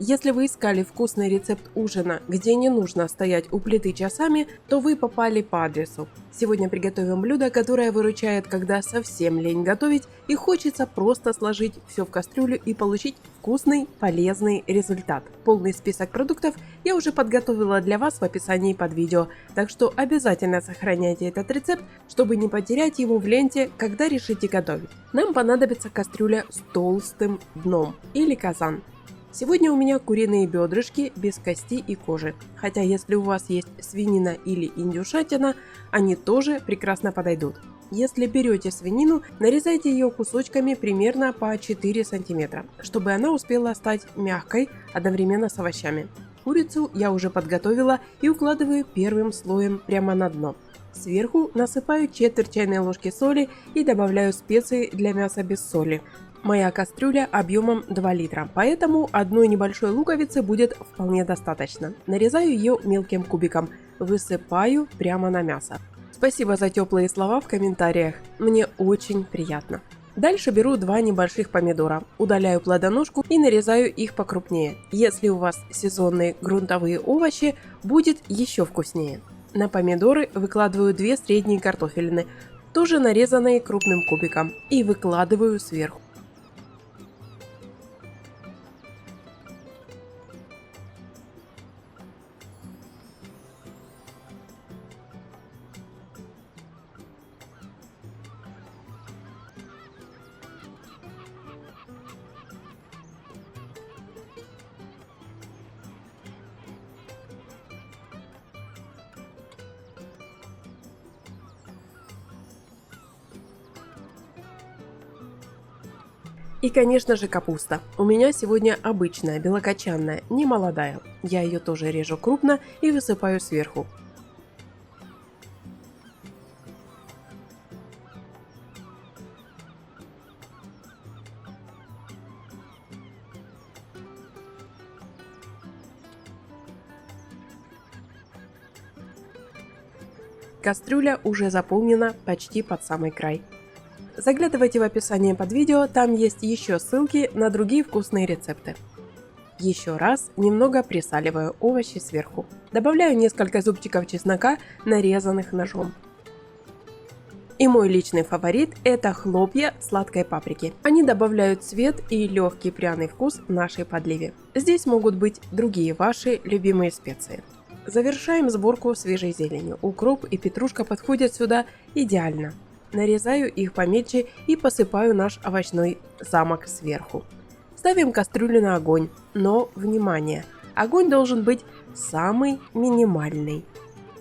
Если вы искали вкусный рецепт ужина, где не нужно стоять у плиты часами, то вы попали по адресу. Сегодня приготовим блюдо, которое выручает, когда совсем лень готовить и хочется просто сложить все в кастрюлю и получить вкусный, полезный результат. Полный список продуктов я уже подготовила для вас в описании под видео, так что обязательно сохраняйте этот рецепт, чтобы не потерять его в ленте, когда решите готовить. Нам понадобится кастрюля с толстым дном или казан. Сегодня у меня куриные бедрышки без кости и кожи, хотя если у вас есть свинина или индюшатина, они тоже прекрасно подойдут. Если берете свинину, нарезайте ее кусочками примерно по 4 см, чтобы она успела стать мягкой одновременно с овощами. Курицу я уже подготовила и укладываю первым слоем прямо на дно. Сверху насыпаю четверть чайной ложки соли и добавляю специи для мяса без соли. Моя кастрюля объемом 2 литра, поэтому одной небольшой луковицы будет вполне достаточно. Нарезаю ее мелким кубиком, высыпаю прямо на мясо. Спасибо за теплые слова в комментариях, мне очень приятно. Дальше беру 2 небольших помидора, удаляю плодоножку и нарезаю их покрупнее. Если у вас сезонные грунтовые овощи, будет еще вкуснее. На помидоры выкладываю 2 средние картофелины, тоже нарезанные крупным кубиком, и выкладываю сверху. И, конечно же, капуста. У меня сегодня обычная, белокочанная, не молодая. Я ее тоже режу крупно и высыпаю сверху. Кастрюля уже заполнена почти под самый край. Заглядывайте в описание под видео, там есть еще ссылки на другие вкусные рецепты. Еще раз немного присаливаю овощи сверху. Добавляю несколько зубчиков чеснока, нарезанных ножом. И мой личный фаворит – это хлопья сладкой паприки. Они добавляют цвет и легкий пряный вкус нашей подливе. Здесь могут быть другие ваши любимые специи. Завершаем сборку свежей зеленью. Укроп и петрушка подходят сюда идеально. Нарезаю их помельче и посыпаю наш овощной замок сверху. Ставим кастрюлю на огонь, но, внимание, огонь должен быть самый минимальный.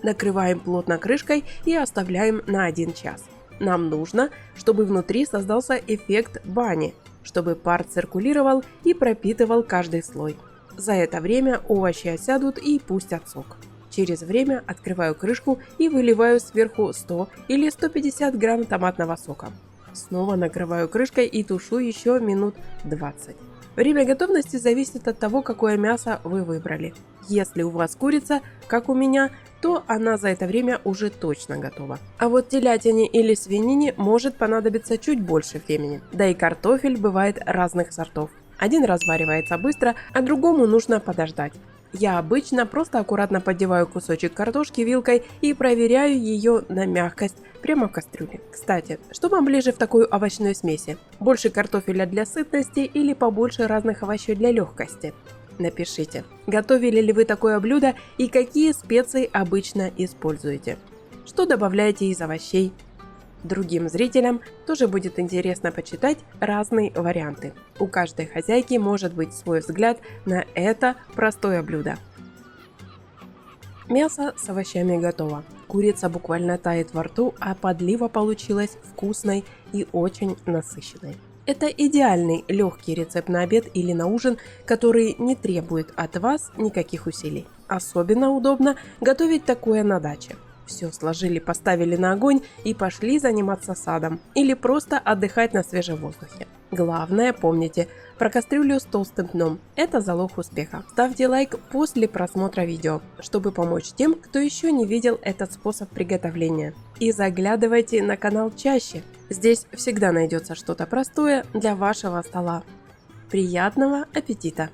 Накрываем плотно крышкой и оставляем на 1 час. Нам нужно, чтобы внутри создался эффект бани, чтобы пар циркулировал и пропитывал каждый слой. За это время овощи осядут и пустят сок. Через время открываю крышку и выливаю сверху 100 или 150 грамм томатного сока. Снова накрываю крышкой и тушу еще минут 20. Время готовности зависит от того, какое мясо вы выбрали. Если у вас курица, как у меня, то она за это время уже точно готова. А вот телятине или свинине может понадобиться чуть больше времени. Да и картофель бывает разных сортов. Один разваривается быстро, а другому нужно подождать. Я обычно просто аккуратно поддеваю кусочек картошки вилкой и проверяю ее на мягкость прямо в кастрюле. Кстати, что вам ближе в такой овощной смеси? Больше картофеля для сытности или побольше разных овощей для легкости? Напишите, готовили ли вы такое блюдо и какие специи обычно используете. Что добавляете из овощей? Другим зрителям тоже будет интересно почитать разные варианты. У каждой хозяйки может быть свой взгляд на это простое блюдо. Мясо с овощами готово. Курица буквально тает во рту, а подлива получилась вкусной и очень насыщенной. Это идеальный легкий рецепт на обед или на ужин, который не требует от вас никаких усилий. Особенно удобно готовить такое на даче. Все сложили, поставили на огонь и пошли заниматься садом или просто отдыхать на свежем воздухе. Главное, помните про кастрюлю с толстым дном. Это залог успеха. Ставьте лайк после просмотра видео, чтобы помочь тем, кто еще не видел этот способ приготовления. И заглядывайте на канал чаще. Здесь всегда найдется что-то простое для вашего стола. Приятного аппетита!